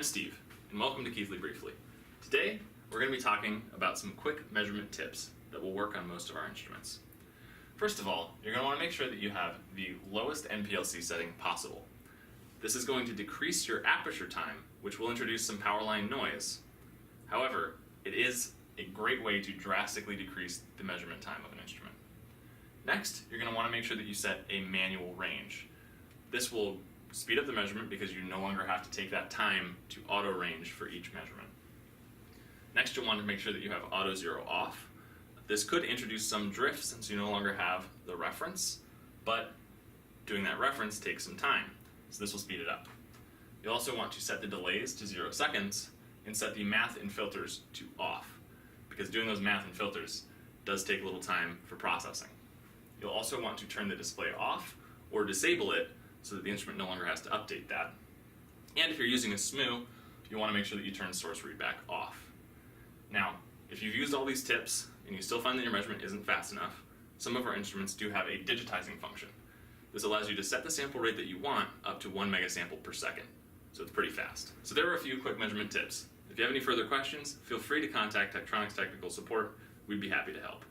I'm Steve, and welcome to Keithley Briefly. Today, we're going to be talking about some quick measurement tips that will work on most of our instruments. First of all, you're going to want to make sure that you have the lowest NPLC setting possible. This is going to decrease your aperture time, which will introduce some power line noise. However, it is a great way to drastically decrease the measurement time of an instrument. Next, you're going to want to make sure that you set a manual range. This will speed up the measurement because you no longer have to take that time to auto range for each measurement. Next, you'll want to make sure that you have auto zero off. This could introduce some drift since you no longer have the reference, but doing that reference takes some time, so this will speed it up. You'll also want to set the delays to 0 seconds and set the math and filters to off, because doing those math and filters does take a little time for processing. You'll also want to turn the display off or disable it so that the instrument no longer has to update that. And if you're using a SMU, you want to make sure that you turn source read back off. Now, if you've used all these tips and you still find that your measurement isn't fast enough, some of our instruments do have a digitizing function. This allows you to set the sample rate that you want up to 1 megasample per second, so it's pretty fast. So there are a few quick measurement tips. If you have any further questions, feel free to contact Tektronix Technical Support. We'd be happy to help.